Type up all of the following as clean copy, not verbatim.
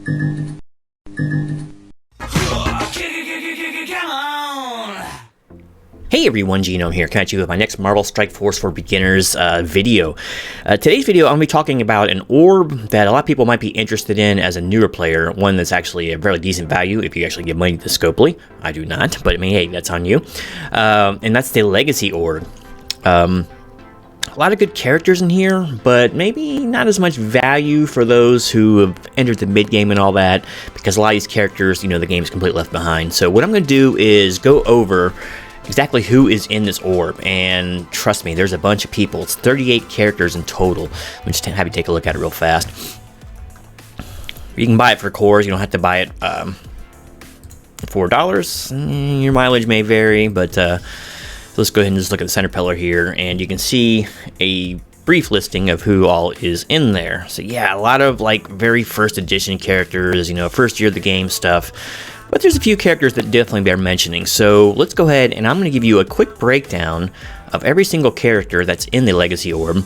Hey everyone, Genome here, coming at you with my next Marvel Strike Force for Beginners video. Today's video, I'm going to be talking about an orb that a lot of people might be interested in as a newer player, one that's actually a very decent value if you actually give money to Scopely. I do not, but I mean, hey, that's on you. And that's the Legacy Orb. A lot of good characters in here, but maybe not as much value for those who have entered the mid-game and all that, because a lot of these characters, you know, the game is completely left behind. So what I'm going to do is go over exactly who is in this orb, and trust me, there's a bunch of people. It's 38 characters in total. Let me just have you take a look at it real fast. You can buy it for cores. You don't have to buy it $4. Your mileage may vary, but let's go ahead and just look at the center pillar here, and you can see a brief listing of who all is in there. So yeah, a lot of like very first edition characters, you know, first year of the game stuff. But there's a few characters that definitely bear mentioning. So let's go ahead and I'm going to give you a quick breakdown of every single character that's in the Legacy Orb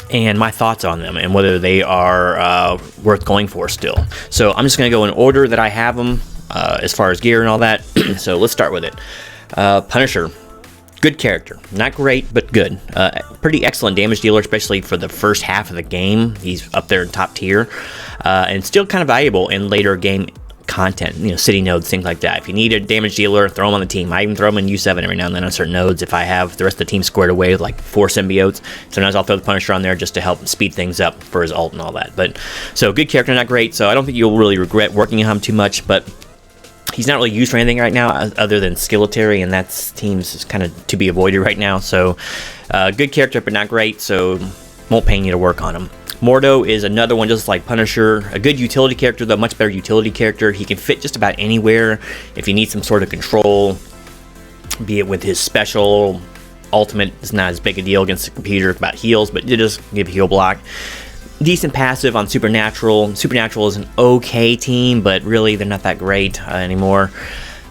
and my thoughts on them and whether they are worth going for still. So I'm just going to go in order that I have them as far as gear and all that. So let's start with it. Punisher. Good character. Not great, but good. Pretty excellent damage dealer, especially for the first half of the game. He's up there in top tier. And still kind of valuable in later game content, you know, city nodes, things like that. If you need a damage dealer, throw him on the team. I even throw him in U7 every now and then on certain nodes if I have the rest of the team squared away with like 4 symbiotes. Sometimes I'll throw the Punisher on there just to help speed things up for his ult and all that. But so good character, not great. So I don't think you'll really regret working on him too much, but he's not really used for anything right now other than skilletary, and that's teams is kind of to be avoided right now. So good character, but not great. So won't pay you to work on him. Mordo is another one just like Punisher. A good utility character, though, much better utility character. He can fit just about anywhere if you need some sort of control, be it with his special. Ultimate is not as big a deal against the computer about heals, but it does give heal block. Decent passive on Supernatural. Supernatural is an okay team, but really they're not that great anymore.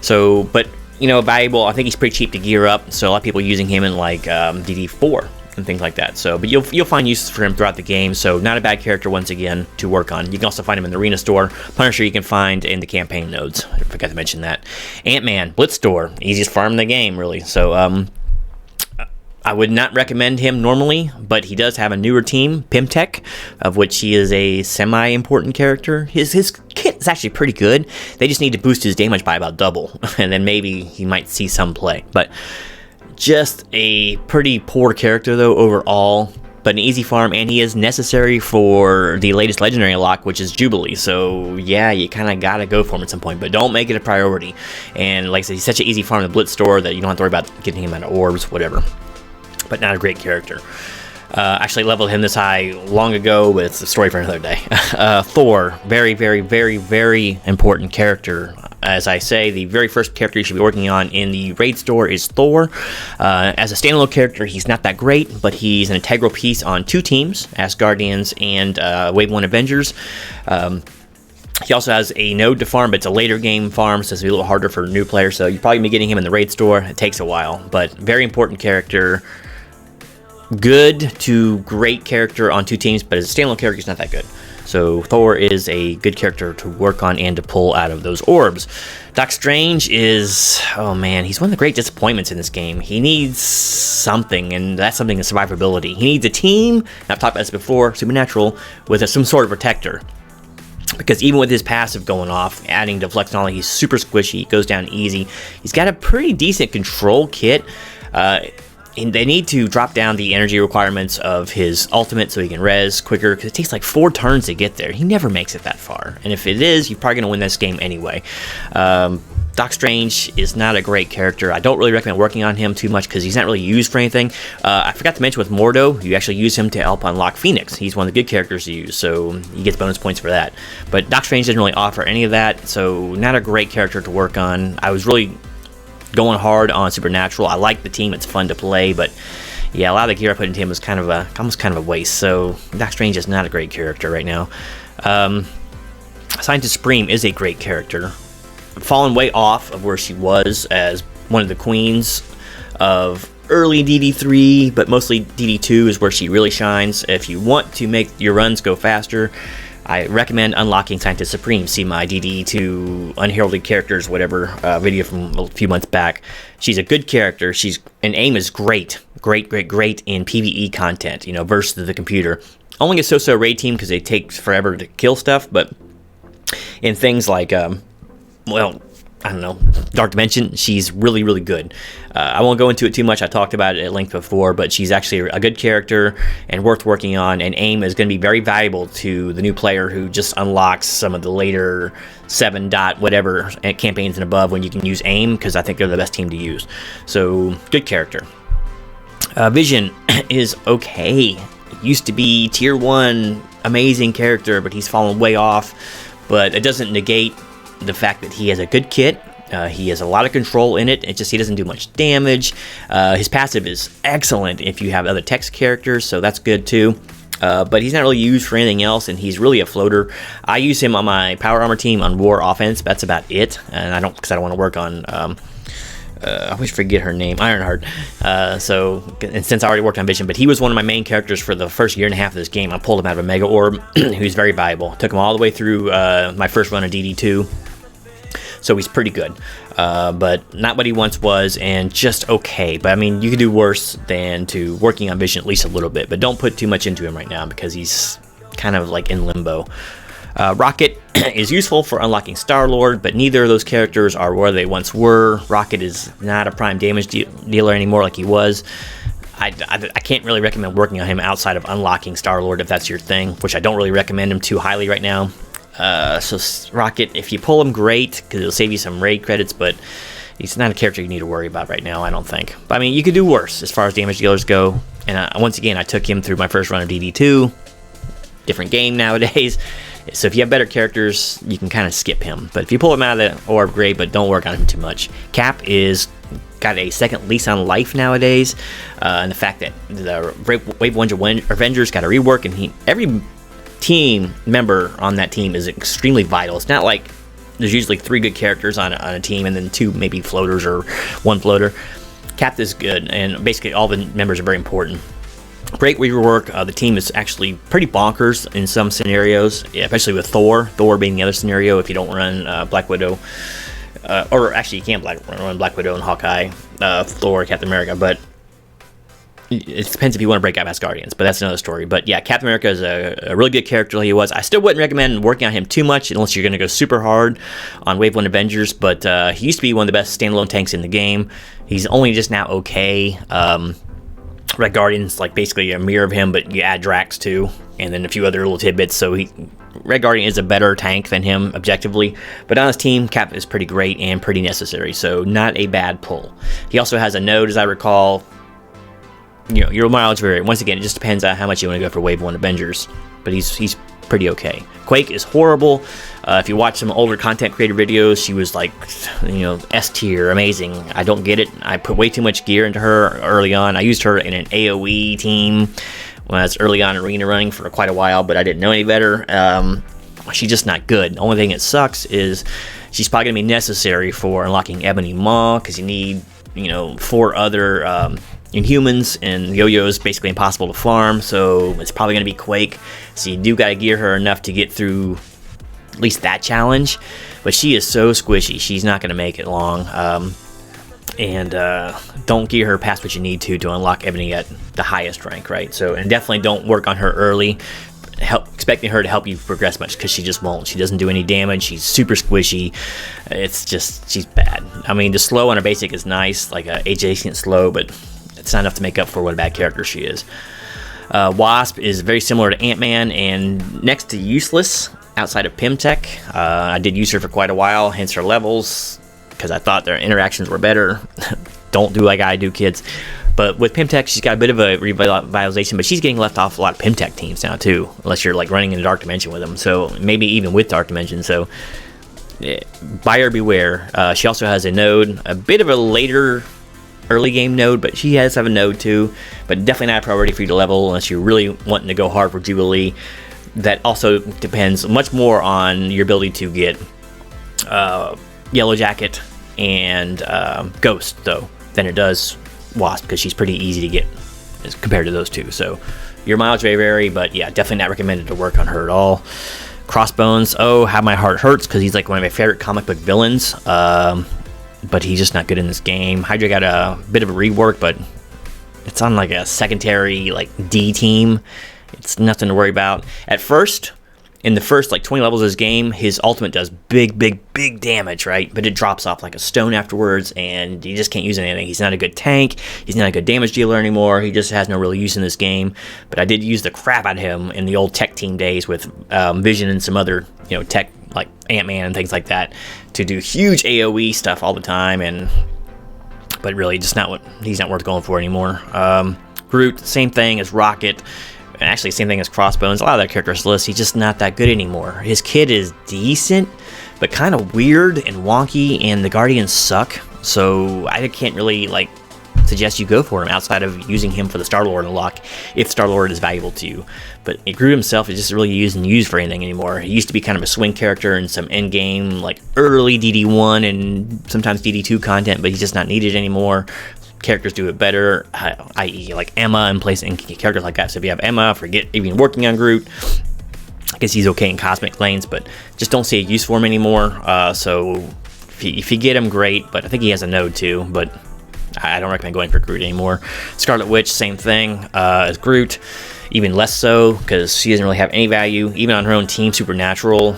So, but, you know, valuable. I think he's pretty cheap to gear up, so a lot of people using him in like DD4. And things like that. So, but you'll find uses for him throughout the game. So, not a bad character once again to work on. You can also find him in the arena store. Punisher you can find in the campaign nodes. I forgot to mention that. Ant-Man, Blitz store, easiest farm in the game, really. So, I would not recommend him normally, but he does have a newer team, Pimtech, of which he is a semi-important character. His kit is actually pretty good. They just need to boost his damage by about double, and then maybe he might see some play. But just a pretty poor character, though, overall, but an easy farm, and he is necessary for the latest legendary unlock, which is Jubilee. So, yeah, you kind of got to go for him at some point, but don't make it a priority. And like I said, he's such an easy farm in the Blitz store that you don't have to worry about getting him out of orbs, whatever. But not a great character. Actually leveled him this high long ago, but it's a story for another day. Thor, very, very, very, very important character. As I say, the very first character you should be working on in the raid store is Thor. As a standalone character, he's not that great, but he's an integral piece on 2 teams, Asgardians and Wave 1 Avengers. He also has a node to farm, but it's a later game farm, so it's a little harder for new players. So you'll probably be getting him in the raid store. It takes a while, but very important character. Good to great character on 2 teams, but as a standalone character, he's not that good. So Thor is a good character to work on and to pull out of those orbs. Doc Strange is, oh man, he's one of the great disappointments in this game. He needs something, and that something is survivability. He needs a team, and I've talked about this before, Supernatural, with some sort of protector. Because even with his passive going off, adding deflect and all, he's super squishy, goes down easy. He's got a pretty decent control kit. And they need to drop down the energy requirements of his ultimate so he can res quicker, because it takes like 4 turns to get there. He never makes it that far. And if it is, you're probably going to win this game anyway. Doc Strange is not a great character. I don't really recommend working on him too much because he's not really used for anything. I forgot to mention with Mordo, you actually use him to help unlock Phoenix. He's one of the good characters to use, so he gets bonus points for that. But Doc Strange doesn't really offer any of that, so not a great character to work on. I was really going hard on Supernatural. I like the team, it's fun to play, but yeah, a lot of the gear I put into him was almost kind of a waste. So Doc Strange is not a great character right now. Scientist Supreme is a great character. Fallen way off of where she was as one of the queens of early DD3, but mostly DD2 is where she really shines. If you want to make your runs go faster, I recommend unlocking Scientist Supreme. See my DD2 Unheralded Characters, whatever, video from a few months back. She's a good character. And AIM is great in PvE content, versus the computer. Only a so-so raid team because it takes forever to kill stuff, but in things like, I don't know, Dark Dimension, she's really, really good. I won't go into it too much. I talked about it at length before, but she's actually a good character and worth working on, and AIM is going to be very valuable to the new player who just unlocks some of the later 7 dot whatever campaigns and above when you can use AIM, because I think they're the best team to use. So, good character. Vision is okay. Used to be tier 1, amazing character, but he's fallen way off. But it doesn't negate the fact that he has a good kit. He has a lot of control in it. It's just he doesn't do much damage. His passive is excellent if you have other text characters, so that's good too. But he's not really used for anything else, and he's really a floater. I use him on my power armor team on war offense. But that's about it, and I don't want to work on. I always forget her name, Ironheart. And since I already worked on Vision, but he was one of my main characters for the first year and a half of this game. I pulled him out of a Mega Orb, who's very valuable. Took him all the way through my first run of DD2. So he's pretty good, but not what he once was, and just okay. But I mean, you could do worse than to working on Vision at least a little bit, but don't put too much into him right now because he's kind of like in limbo. Rocket is useful for unlocking Star-Lord, but neither of those characters are where they once were. Rocket is not a prime damage dealer anymore like he was. I can't really recommend working on him outside of unlocking Star-Lord if that's your thing, which I don't really recommend him too highly right now. So Rocket, if you pull him, great, because it'll save you some raid credits, but he's not a character you need to worry about right now, I don't think. But I mean, you could do worse as far as damage dealers go. And once again, I took him through my first run of DD2. Different game nowadays. So if you have better characters, you can kind of skip him. But if you pull him out of the orb, great, but don't work on him too much. Cap is got a second lease on life nowadays. And the fact that the Wave 1 Avengers got a rework, and every team member on that team is extremely vital. It's not like there's usually 3 good characters on a team and then 2 maybe floaters or 1 floater. Cap is good, and basically all the members are very important. Great rework. The team is actually pretty bonkers in some scenarios, especially with Thor. Thor being the other scenario if you don't run Black Widow. Or actually, you can run Black Widow and Hawkeye, Thor, Captain America, but it depends if you want to break out Asgardians, but that's another story. But yeah, Captain America is a really good character like he was. I still wouldn't recommend working on him too much unless you're going to go super hard on Wave 1 Avengers, but he used to be one of the best standalone tanks in the game. He's only just now okay. Red Guardian's like basically a mirror of him, but you add Drax too, and then a few other little tidbits, so Red Guardian is a better tank than him objectively, but on his team, Cap is pretty great and pretty necessary, so not a bad pull. He also has a node, as I recall. Your mileage vary. Once again, it just depends on how much you want to go for Wave 1 Avengers, but he's pretty okay. Quake is horrible. If you watch some older content creator videos, she was like, S tier, amazing. I don't get it. I put way too much gear into her early on. I used her in an AoE team when I was early on arena running for quite a while, but I didn't know any better. She's just not good. The only thing that sucks is she's probably going to be necessary for unlocking Ebony Maw, because you need, 4 other Inhumans, and Yo-Yo is basically impossible to farm, so it's probably going to be Quake. So you do got to gear her enough to get through at least that challenge, but she is so squishy, she's not going to make it long. And don't gear her past what you need to unlock Ebony at the highest rank, right? So, and definitely don't work on her early, expecting her to help you progress much, because she just won't. She doesn't do any damage. She's super squishy. She's bad. I mean, the slow on her basic is nice, like a adjacent slow, but it's not enough to make up for what a bad character she is. Wasp is very similar to Ant-Man and next to useless outside of Pimtech. I did use her for quite a while, hence her levels, because I thought their interactions were better. Don't do like I do, kids. But with Pimtech, she's got a bit of a revitalization, but she's getting left off a lot of Pimtech teams now too, unless you're like running in Dark Dimension with them. So maybe even with Dark Dimension. So buyer beware. She also has a node, a bit of a later early game node, but she has have a node too, but definitely not a priority for you to level unless you're really wanting to go hard for Jubilee. That also depends much more on your ability to get Yellow Jacket and Ghost though than it does Wasp, because she's pretty easy to get as compared to those two. So your mileage may vary, but yeah, definitely not recommended to work on her at all. Crossbones, oh, how my heart hurts, because he's like one of my favorite comic book villains, but he's just not good in this game. Hydra got a bit of a rework, but it's on like a secondary like D team. It's nothing to worry about. At first, in the first like 20 levels of this game, his ultimate does big damage, right? But it drops off like a stone afterwards, and you just can't use anything. He's not a good tank. He's not a good damage dealer anymore. He just has no real use in this game. But I did use the crap out of him in the old tech team days with Vision and some other, you know, tech like Ant-Man and things like that to do huge AoE stuff all the time. But really, just he's not worth going for anymore. Groot, same thing as Rocket. Actually, same thing as Crossbones. A lot of their characters list, he's just not that good anymore. His kid is decent, but kind of weird and wonky, and the Guardians suck. So I can't really like suggest you go for him outside of using him for the Star-Lord unlock if Star-Lord is valuable to you. But Groot himself is just really used for anything anymore. He used to be kind of a swing character in some end-game, like early DD1 and sometimes DD2 content, but he's just not needed anymore. Characters do it better, i.e. like Emma and placing characters like that. So if you have Emma, forget even working on Groot. I guess he's okay in cosmic lanes, but just don't see a use for him anymore. So if you get him, great, but I think he has a node too, but I don't recommend going for Groot anymore. Scarlet Witch, same thing as Groot, even less so, because she doesn't really have any value. Even on her own team, Supernatural,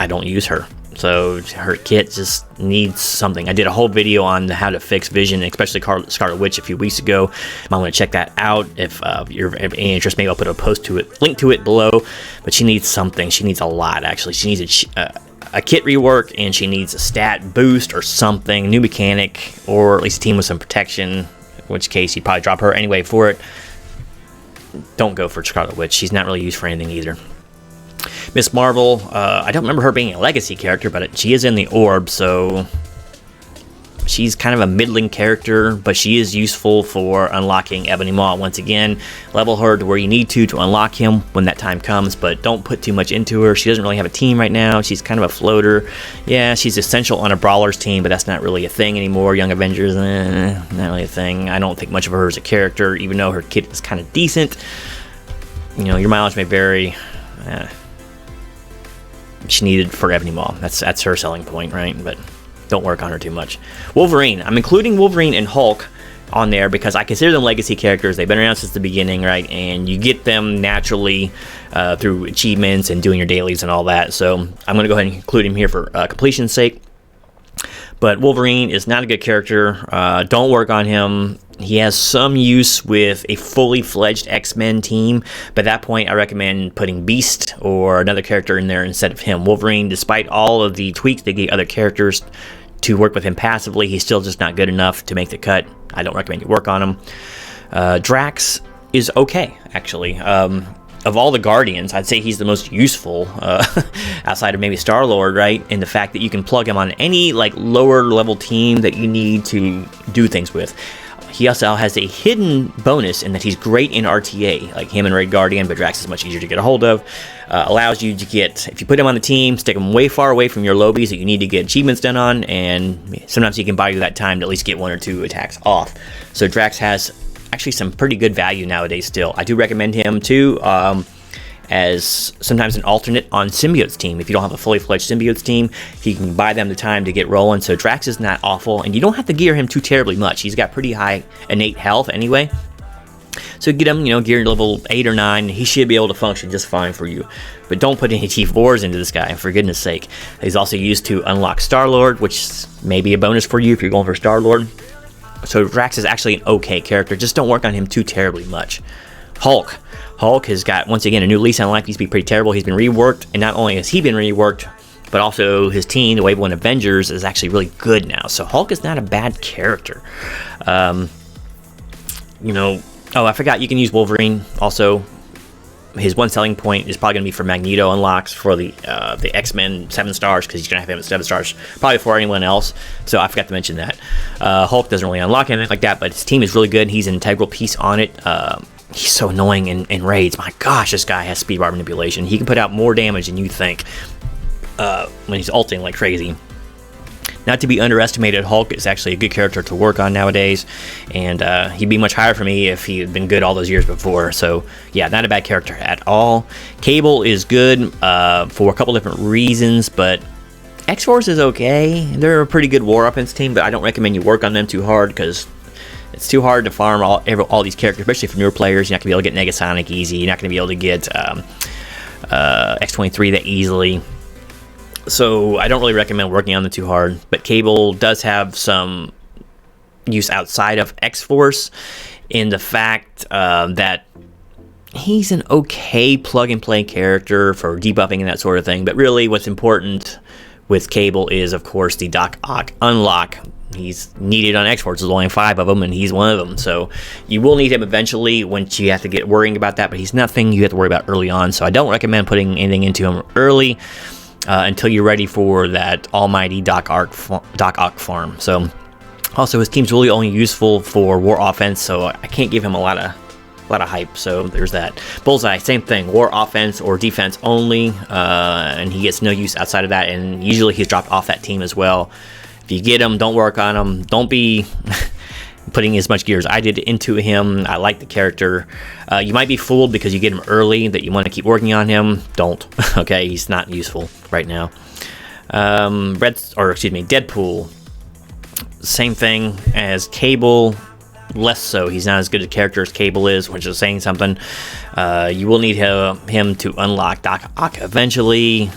I don't use her. So her kit just needs something. I did a whole video on how to fix Vision, especially Scarlet Witch, a few weeks ago. I might want to check that out if you're any interest. Maybe I'll put a link to it below. But she needs something. She needs a lot, actually. She needs a kit rework, and she needs a stat boost or something, new mechanic, or at least a team with some protection. In which case, you'd probably drop her anyway for it. Don't go for Scarlet Witch. She's not really used for anything either. Miss Marvel, I don't remember her being a legacy character, but she is in the Orb, so she's kind of a middling character, but she is useful for unlocking Ebony Maw. Once again, level her to where you need to unlock him when that time comes, but don't put too much into her. She doesn't really have a team right now. She's kind of a floater. Yeah, she's essential on a Brawlers team, but that's not really a thing anymore. Young Avengers, not really a thing. I don't think much of her as a character, even though her kit is kind of decent. You know, your mileage may vary. She needed for Ebony Maw. That's her selling point, right? But don't work on her too much. Wolverine. I'm including Wolverine and Hulk on there because I consider them legacy characters. They've been around since the beginning, right? And you get them naturally through achievements and doing your dailies and all that. So I'm going to go ahead and include him here for completion's sake. But Wolverine is not a good character. Don't work on him. He has some use with a fully fledged X-Men team, but at that point I recommend putting Beast or another character in there instead of him. Wolverine, despite all of the tweaks they gave other characters to work with him passively, he's still just not good enough to make the cut. I don't recommend you work on him. Drax is okay, actually. Of all the Guardians, I'd say he's the most useful outside of maybe Star-Lord, right? And the fact that you can plug him on any like lower level team that you need to do things with. He also has a hidden bonus in that he's great in RTA, like him and Red Guardian, but Drax is much easier to get a hold of. Allows you to get, if you put him on the team, stick him way far away from your lobies that you need to get achievements done on, and sometimes he can buy you that time to at least get 1 or 2 attacks off. So Drax has actually some pretty good value nowadays still. I do recommend him too, as sometimes an alternate on Symbiote's team. If you don't have a fully fledged Symbiote's team, he can buy them the time to get rolling. So Drax is not awful, and you don't have to gear him too terribly much. He's got pretty high innate health anyway. So get him, geared level 8 or 9, he should be able to function just fine for you. But don't put any T4s into this guy, for goodness sake. He's also used to unlock Star-Lord, which may be a bonus for you if you're going for Star-Lord. So Drax is actually an okay character, just don't work on him too terribly much. Hulk has got, once again, a new lease on life. He used to be pretty terrible. He's been reworked, and not only has he been reworked, but also his team, the Wave 1 Avengers, is actually really good now. So Hulk is not a bad character. Oh, I forgot, you can use Wolverine also. His one selling point is probably going to be for Magneto unlocks for the X-Men 7 stars, because he's going to have him at 7 stars probably before anyone else. So I forgot to mention that. Hulk doesn't really unlock anything like that, but his team is really good. He's an integral piece on it. He's so annoying in raids. My gosh, this guy has speed bar manipulation. He can put out more damage than you think when he's ulting like crazy. not to be underestimated, Hulk is actually a good character to work on nowadays, and he'd be much higher for me if he had been good all those years before. So yeah, not a bad character at all. Cable is good for a couple different reasons, but X-Force is okay. They're a pretty good war offense team, but I don't recommend you work on them too hard because it's too hard to farm all these characters, especially for newer players. You're not going to be able to get Negasonic easy. You're not going to be able to get X-23 that easily. So I don't really recommend working on them too hard. But Cable does have some use outside of X-Force in the fact that he's an okay plug-and-play character for debuffing and that sort of thing. But really what's important with Cable is, of course, the Doc Ock unlock. He's needed on X-Force. There's only 5 of them, and he's one of them. So you will need him eventually once you have to get worrying about that, but he's nothing you have to worry about early on. So I don't recommend putting anything into him early until you're ready for that almighty Doc Ock farm. So also, his team's really only useful for war offense, so I can't give him a lot of hype. So there's that. Bullseye, same thing, war offense or defense only, and he gets no use outside of that, and usually he's dropped off that team as well. If you get him, don't work on him. Don't be putting as much gear as I did into him. I like the character. You might be fooled because you get him early that you want to keep working on him. Don't. Okay, he's not useful right now. Deadpool. Same thing as Cable. Less so. He's not as good a character as Cable is, which is saying something. You will need him to unlock Doc Ock eventually.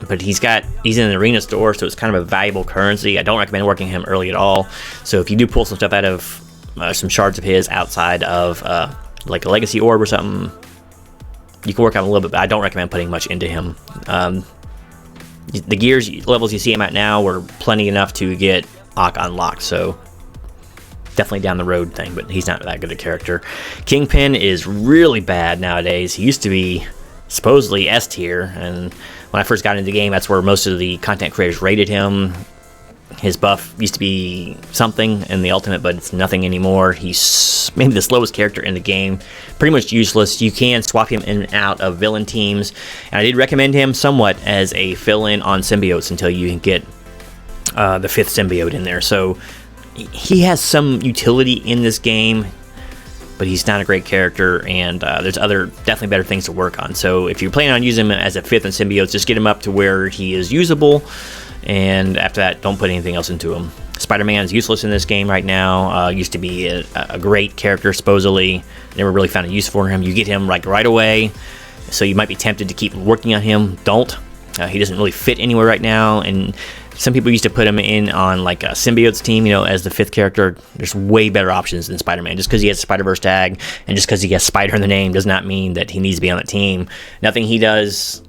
But he's in an arena store, so it's kind of a valuable currency. I don't recommend working him early at all. So if you do pull some stuff out of some shards of his outside of like a Legacy Orb or something, you can work on him a little bit, but I don't recommend putting much into him. The gears levels you see him at now were plenty enough to get Ock unlocked, so definitely down the road thing, but he's not that good a character. Kingpin is really bad nowadays. He used to be supposedly S tier, and when I first got into the game, that's where most of the content creators rated him. His buff used to be something in the Ultimate, but it's nothing anymore. He's maybe the slowest character in the game. Pretty much useless. You can swap him in and out of villain teams, and I did recommend him somewhat as a fill-in on symbiotes until you can get the 5th symbiote in there. So he has some utility in this game, but he's not a great character, and there's definitely better things to work on. So if you're planning on using him as a 5th in symbiotes, just get him up to where he is usable, and after that, don't put anything else into him. Spider-Man's useless in this game right now. Used to be a great character, supposedly. Never really found a use for him. You get him like right away, so you might be tempted to keep working on him. Don't. He doesn't really fit anywhere right now, and some people used to put him in on like a symbiotes team, as the 5th character. There's way better options than Spider-Man. Just because he has a Spider-Verse tag and just because he has Spider in the name does not mean that he needs to be on the team. Nothing he does,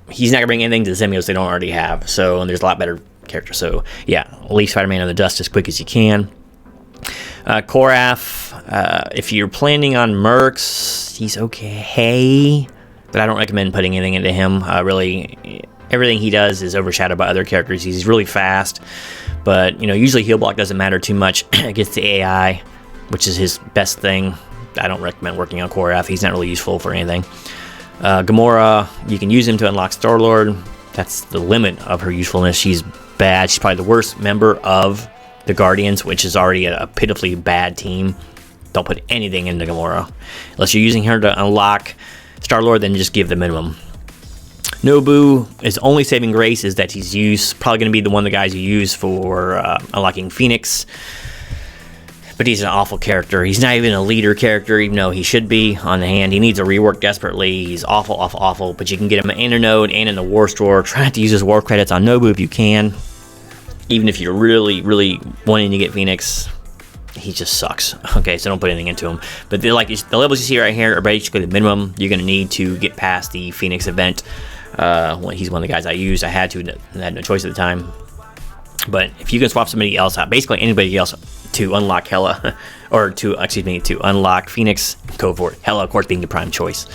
he's not going to bring anything to the symbiotes they don't already have. So, and there's a lot better characters. So, yeah, leave Spider-Man in the dust as quick as you can. Korath, if you're planning on Mercs, he's okay, but I don't recommend putting anything into him. Really, everything he does is overshadowed by other characters. He's really fast, but usually heal block doesn't matter too much against the AI, which is his best thing. I don't recommend working on Korath. He's not really useful for anything. Gamora, you can use him to unlock Star-Lord. That's the limit of her usefulness. She's bad. She's probably the worst member of the Guardians, which is already a pitifully bad team. Don't put anything into Gamora. Unless you're using her to unlock Star-Lord, then just give the minimum. Nobu, his only saving grace is that he's probably going to be the one of the guys you use for unlocking Phoenix. But he's an awful character. He's not even a leader character, even though he should be on the hand. He needs a rework desperately. He's awful, awful, awful. But you can get him in a node and in the war store. Try not to use his war credits on Nobu if you can. Even if you're really, really wanting to get Phoenix, he just sucks. Okay, so don't put anything into him. But the levels you see right here are basically the minimum you're going to need to get past the Phoenix event. He's one of the guys I used. I had no choice at the time. But if you can swap somebody else out, basically anybody else, to unlock Hela, or to unlock Phoenix, go for it. Hela, of course, being the prime choice.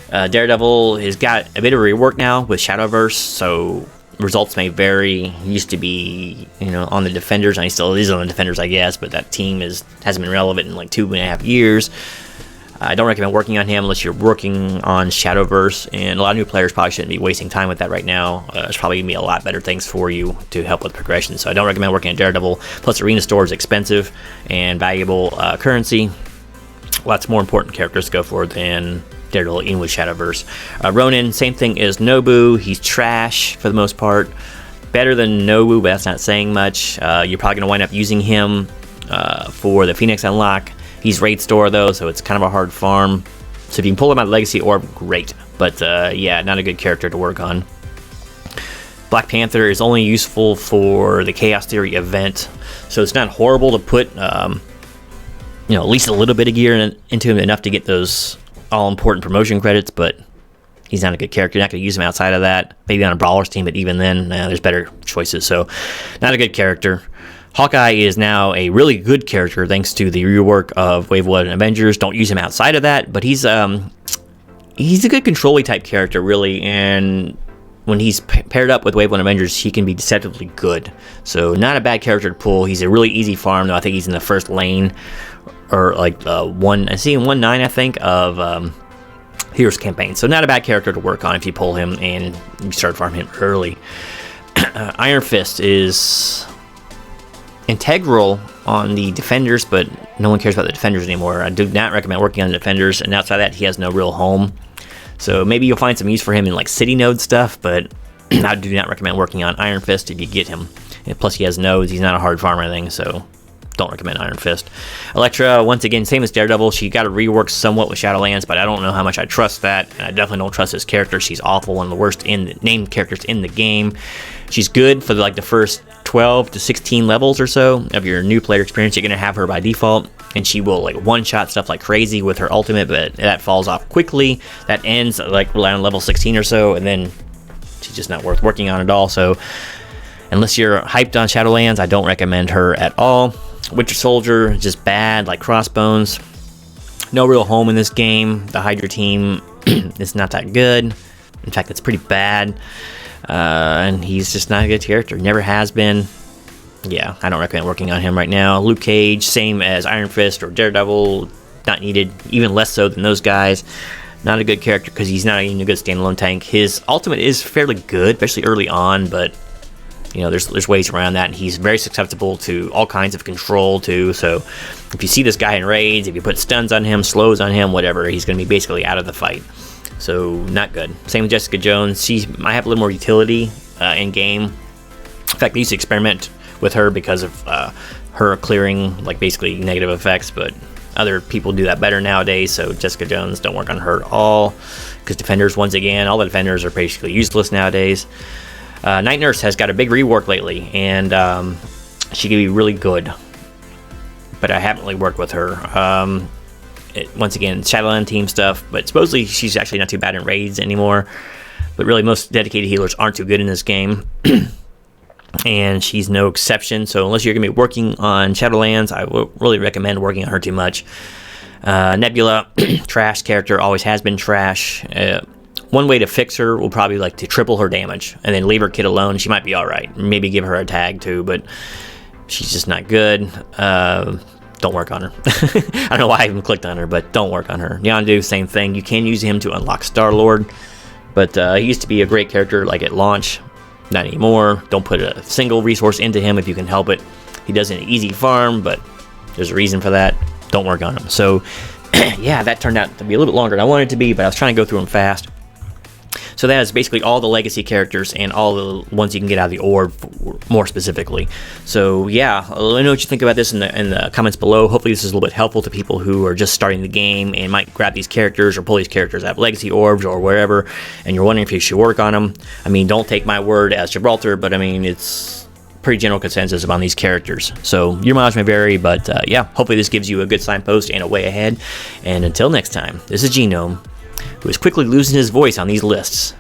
Daredevil has got a bit of rework now with Shadowverse, so results may vary. He used to be, on the Defenders, and he still is on the Defenders, I guess, but that team hasn't been relevant in like 2.5 years. I don't recommend working on him unless you're working on Shadowverse, and a lot of new players probably shouldn't be wasting time with that right now. There's probably going to be a lot better things for you to help with progression, so I don't recommend working on Daredevil. Plus, Arena Store is expensive and valuable currency. Lots more important characters to go for than Daredevil, even with Shadowverse. Ronin, same thing as Nobu. He's trash for the most part. Better than Nobu, but that's not saying much. You're probably going to wind up using him for the Phoenix unlock. He's raid store though, so it's kind of a hard farm. So if you can pull him out of Legacy Orb, great. But yeah, not a good character to work on. Black Panther is only useful for the Chaos Theory event, so it's not horrible to put at least a little bit of gear into him, enough to get those all-important promotion credits, but he's not a good character. You're not going to use him outside of that. Maybe on a Brawlers team, but even then, there's better choices, so not a good character. Hawkeye is now a really good character thanks to the rework of Wave 1 and Avengers. Don't use him outside of that, but he's a good control-y type character, really, and when he's paired up with Wave 1 Avengers, he can be deceptively good. So not a bad character to pull. He's a really easy farm, though. I think he's in the first lane, or like I see in 1.9, I think, of Heroes Campaign. So not a bad character to work on if you pull him and you start farming him early. Iron Fist is integral on the defenders, but no one cares about the defenders anymore. I do not recommend working on the defenders, and outside that, he has no real home. So maybe you'll find some use for him in like city node stuff, but I do not recommend working on Iron Fist if you get him. And plus, he has nodes. He's not a hard farm or anything, so don't recommend Iron Fist. Elektra, once again, same as Daredevil. She got to rework somewhat with Shadowlands, but I don't know how much I trust that, and I definitely don't trust this character. She's awful, one of the worst named characters in the game. She's good for the first 12 to 16 levels or so of your new player experience. You're going to have her by default, and she will one-shot stuff like crazy with her ultimate, but that falls off quickly. That ends around level 16 or so, and then she's just not worth working on at all. So unless you're hyped on Shadowlands, I don't recommend her at all. Winter Soldier, just bad, like Crossbones. No real home in this game. The Hydra team is not that good. In fact, it's pretty bad. And he's just not a good character. Never has been. Yeah, I don't recommend working on him right now. Luke Cage, same as Iron Fist or Daredevil. Not needed. Even less so than those guys. Not a good character because he's not even a good standalone tank. His ultimate is fairly good, especially early on, but there's ways around that, and he's very susceptible to all kinds of control too. So if you see this guy in raids, if you put stuns on him, slows on him, whatever, he's going to be basically out of the fight. So not good. Same with Jessica Jones. She might have a little more utility in game. In fact, I used to experiment with her because of her clearing basically negative effects, but other people do that better nowadays. So Jessica Jones, don't work on her at all, because defenders, once again, all the defenders are basically useless nowadays. Night Nurse has got a big rework lately, and she can be really good, but I haven't really worked with her. Once again, Shadowland team stuff, but supposedly she's actually not too bad in raids anymore, but really most dedicated healers aren't too good in this game, and she's no exception. So unless you're going to be working on Shadowlands, I would really recommend working on her too much. Nebula, trash character, always has been trash. One way to fix her will probably to triple her damage and then leave her kit alone. She might be alright. Maybe give her a tag too, but she's just not good. Don't work on her. I don't know why I even clicked on her, but don't work on her. Yondu, same thing. You can use him to unlock Star-Lord, but he used to be a great character at launch. Not anymore. Don't put a single resource into him if you can help it. He does an easy farm, but there's a reason for that. Don't work on him. So yeah, that turned out to be a little bit longer than I wanted it to be, but I was trying to go through them fast. So that is basically all the legacy characters and all the ones you can get out of the orb, more specifically. So yeah, let me know what you think about this in the comments below. Hopefully this is a little bit helpful to people who are just starting the game and might grab these characters or pull these characters out of legacy orbs or wherever, and you're wondering if you should work on them. I mean, don't take my word as Gibraltar, but I mean, it's pretty general consensus about these characters. So your mileage may vary, but yeah, hopefully this gives you a good signpost and a way ahead. And until next time, this is Genome, who is quickly losing his voice on these lists.